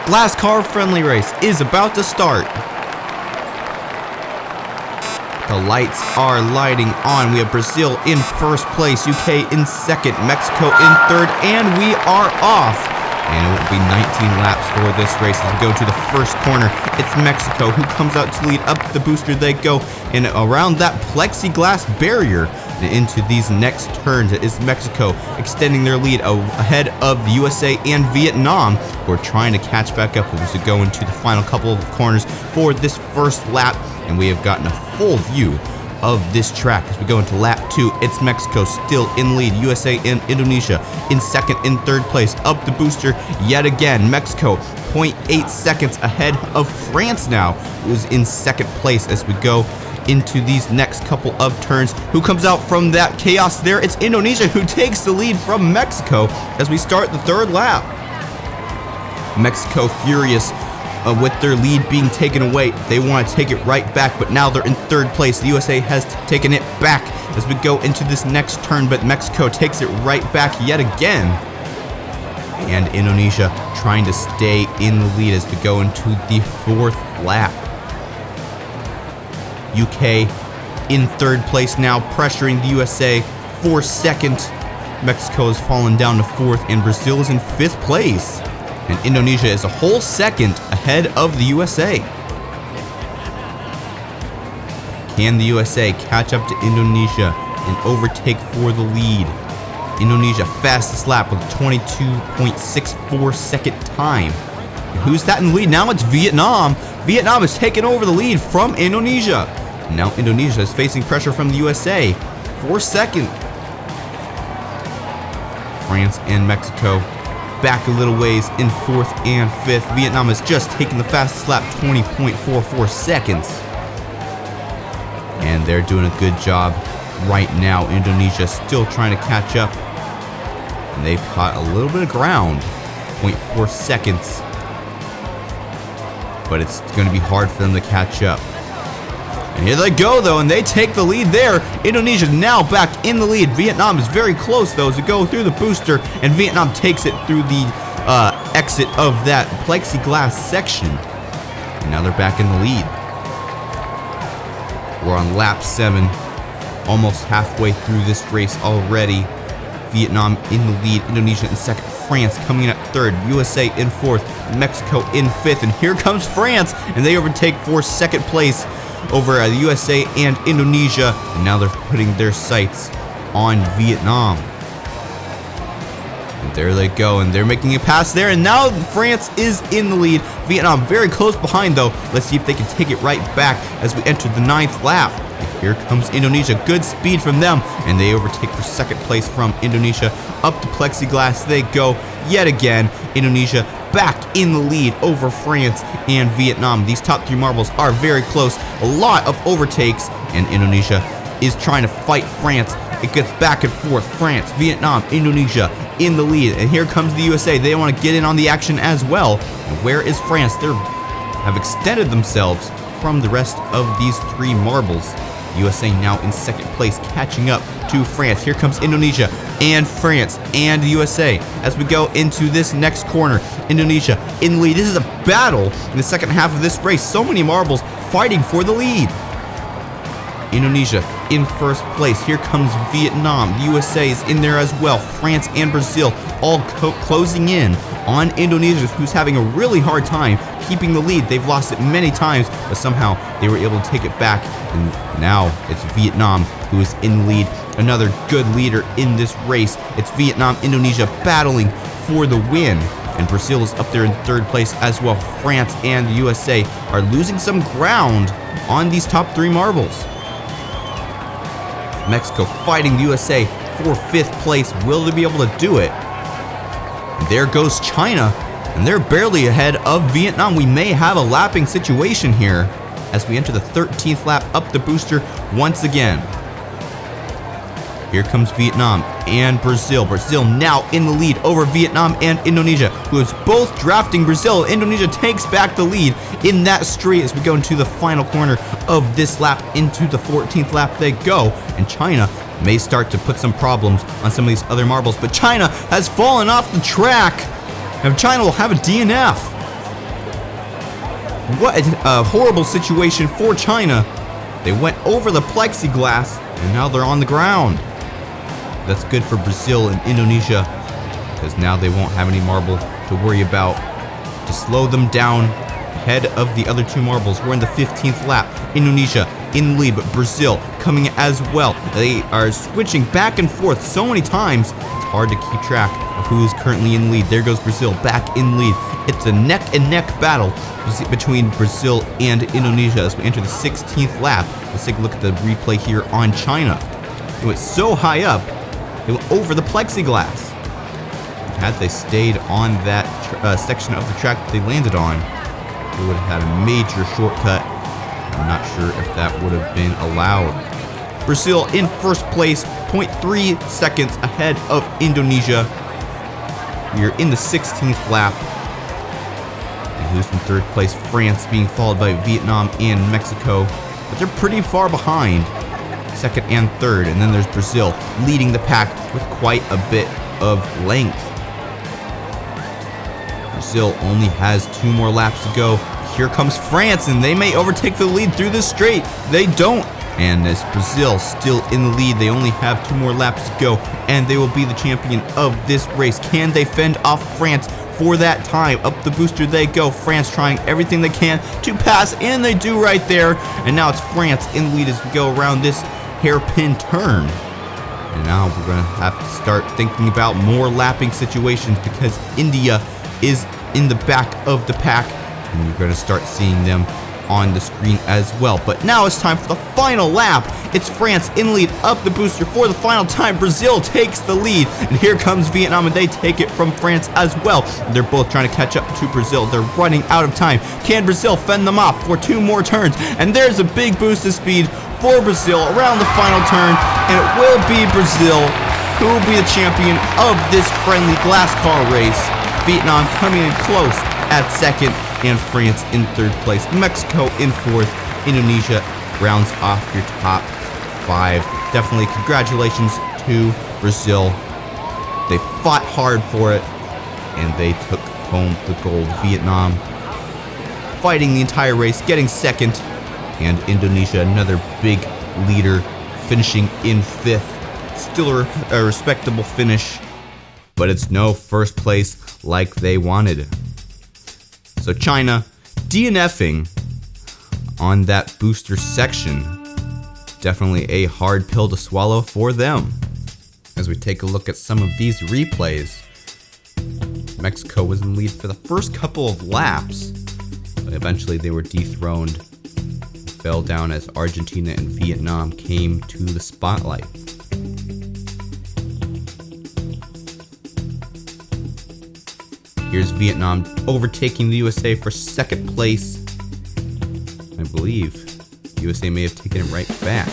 Glasscar friendly race is about to start. The lights are lighting on. We have Brazil in first place, UK in second, Mexico in third, and we are off. And it will be 19 laps for this race as we go to the first corner. It's Mexico who comes out to lead. Up the booster they go, and around that plexiglass barrier and into these next turns. It is Mexico extending their lead ahead of the USA and Vietnam, who are trying to catch back up as we go into the final couple of corners for this first lap. And we have gotten a full view of this track as we go into lap 2. It's Mexico still in lead, USA and Indonesia in second and third place. Up the booster yet again, Mexico 0.8 seconds ahead of France now, who's in second place as we go into these next couple of turns. Who comes out from that chaos there? It's Indonesia who takes the lead from Mexico as we start the third lap. Mexico furious with their lead being taken away. They want to take it right back, but now they're in third place. The USA has taken it back as we go into this next turn, but Mexico takes it right back yet again. And Indonesia trying to stay in the lead as we go into the fourth lap. UK in third place now, pressuring the USA for second. Mexico has fallen down to fourth, and Brazil is in fifth place. And Indonesia is a whole second ahead of the USA. Can the USA catch up to Indonesia and overtake for the lead? Indonesia fastest lap with 22.64 second time. And who's that in the lead? Now it's Vietnam. Vietnam is taking over the lead from Indonesia. Now Indonesia is facing pressure from the USA for second. France and Mexico back a little ways in fourth and fifth. Vietnam has just taken the fastest lap, 20.44 seconds. And they're doing a good job right now. Indonesia still trying to catch up. And they've caught a little bit of ground, 0.4 seconds. But it's going to be hard for them to catch up. And here they go, though, and they take the lead there. Indonesia now back in the lead. Vietnam is very close, though, as we go through the booster, and Vietnam takes it through the exit of that plexiglass section. And now they're back in the lead. We're on lap 7, almost halfway through this race already. Vietnam in the lead, Indonesia in second, France coming in at third, USA in fourth, Mexico in fifth, and here comes France, and they overtake for second place over the USA and Indonesia, and now they're putting their sights on Vietnam. And there they go, and they're making a pass there, and now France is in the lead. Vietnam very close behind, though. Let's see if they can take it right back as we enter the 9th lap. And here comes Indonesia, good speed from them, and they overtake for second place from Indonesia. Up to plexiglass they go yet again. Indonesia back in the lead over France and Vietnam. These top 3 marbles are very close. A lot of overtakes, and Indonesia is trying to fight France. It gets back and forth. France, Vietnam, Indonesia in the lead. And here comes the USA. They want to get in on the action as well. And where is France? They have extended themselves from the rest of these 3 marbles. USA now in second place, catching up to France. Here comes Indonesia and France and the USA as we go into this next corner. Indonesia in the lead. This is a battle in the second half of this race. So many marbles fighting for the lead. Indonesia in first place. Here comes Vietnam. The USA is in there as well. France and Brazil all closing in on Indonesia, who's having a really hard time keeping the lead. They've lost it many times, but somehow they were able to take it back. And now it's Vietnam who is in the lead. Another good leader in this race. It's Vietnam, Indonesia battling for the win. And Brazil is up there in third place as well. France and the USA are losing some ground on these top 3 marbles. Mexico fighting the USA for 5th place. Will they be able to do it? And there goes China, and they're barely ahead of Vietnam. We may have a lapping situation here as we enter the 13th lap. Up the booster once again. Here comes Vietnam and Brazil. Brazil now in the lead over Vietnam and Indonesia, who is both drafting Brazil. Indonesia takes back the lead in that straight as we go into the final corner of this lap. Into the 14th lap they go, and China may start to put some problems on some of these other marbles, but China has fallen off the track, and China will have a DNF. What a horrible situation for China. They went over the plexiglass, and now they're on the ground. That's good for Brazil and Indonesia, because now they won't have any marble to worry about to slow them down ahead of the other two marbles. We're in the 15th lap. Indonesia in the lead, but Brazil coming as well. They are switching back and forth so many times, it's hard to keep track of who is currently in the lead. There goes Brazil back in the lead. It's a neck-and-neck battle between Brazil and Indonesia as we enter the 16th lap. Let's take a look at the replay here on China. It went so high up, it went over the plexiglass. Had they stayed on that section of the track that they landed on, they would have had a major shortcut. I'm not sure if that would have been allowed. Brazil in first place, 0.3 seconds ahead of Indonesia. We are in the 16th lap. And who's in third place? France, being followed by Vietnam and Mexico. But they're pretty far behind, second and third. And then there's Brazil leading the pack with quite a bit of length. Brazil only has 2 more laps to go. Here comes France, and they may overtake the lead through this straight. They don't. And as Brazil still in the lead, they only have 2 more laps to go, and they will be the champion of this race. Can they fend off France for that time? Up the booster they go. France trying everything they can to pass, and they do right there. And now it's France in the lead as we go around this hairpin turn. And now we're going to have to start thinking about more lapping situations because India is in the back of the pack, and you're going to start seeing them on the screen as well. But now it's time for the final lap. It's France in the lead, up the booster for the final time. Brazil takes the lead, and here comes Vietnam, and they take it from France as well. They're both trying to catch up to Brazil. They're running out of time. Can Brazil fend them off for 2 more turns? And there's a big boost of speed for Brazil around the final turn, and it will be Brazil who will be the champion of this friendly Glasscar race. Vietnam coming in close at second, and France in third place. Mexico in fourth. Indonesia rounds off your top 5. Definitely congratulations to Brazil. They fought hard for it, and they took home the gold. Vietnam fighting the entire race, getting second, and Indonesia, another big leader, finishing in 5th. Still a respectable finish, but it's no first place like they wanted. So China DNFing on that booster section. Definitely a hard pill to swallow for them. As we take a look at some of these replays, Mexico was in the lead for the first couple of laps, but eventually they were dethroned, fell down as Argentina and Vietnam came to the spotlight. Here's Vietnam overtaking the USA for second place. I believe USA may have taken it right back.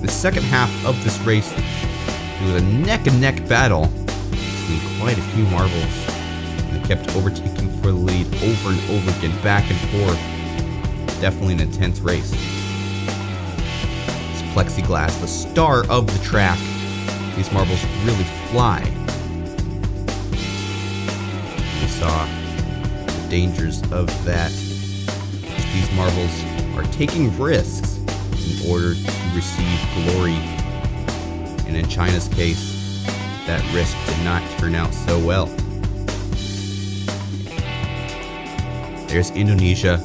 The second half of this race, it was a neck-and-neck battle between quite a few marbles. They kept overtaking for the lead over and over again, back and forth. Definitely an intense race. This plexiglass, the star of the track. These marbles really fly. Saw the dangers of that. These marbles are taking risks in order to receive glory, and in China's case, that risk did not turn out so well. There's Indonesia,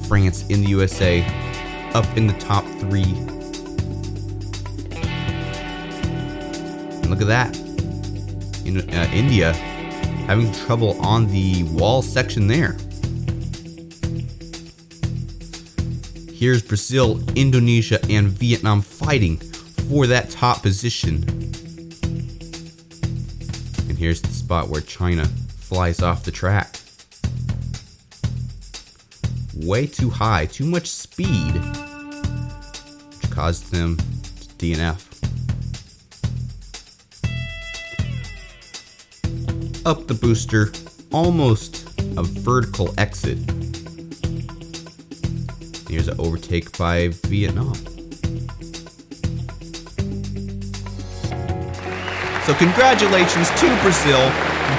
France, in the USA, up in the top 3. And look at that. India having trouble on the wall section there. Here's Brazil, Indonesia, and Vietnam fighting for that top position. And here's the spot where China flies off the track. Way too high, too much speed, which caused them to DNF. Up the booster, almost a vertical exit. Here's an overtake by Vietnam. So congratulations to Brazil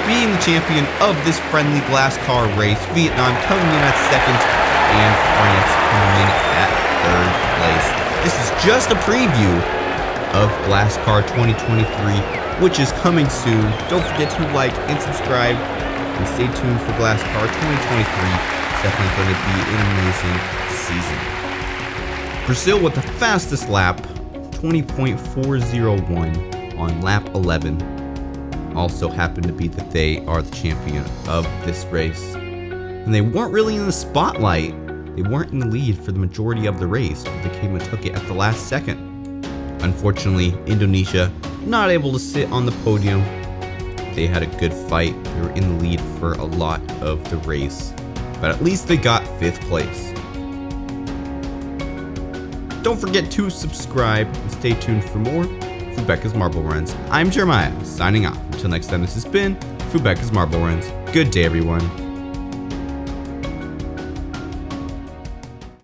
being the champion of this friendly Glasscar race. Vietnam coming in at second, and France coming in at third place. This is just a preview of Glasscar 2023, which is coming soon. Don't forget to like and subscribe, and stay tuned for Glasscar 2023. It's definitely going to be an amazing season. Brazil with the fastest lap, 20.401 on lap 11. Also happened to be that they are the champion of this race. And they weren't really in the spotlight. They weren't in the lead for the majority of the race, but they came and took it at the last second. Unfortunately, Indonesia not able to sit on the podium. They had a good fight. They were in the lead for a lot of the race, but at least they got 5th place. Don't forget to subscribe and stay tuned for more Fubeca's Marble Runs. I'm Jeremiah, signing off. Until next time, this has been Fubeca's Marble Runs. Good day, everyone.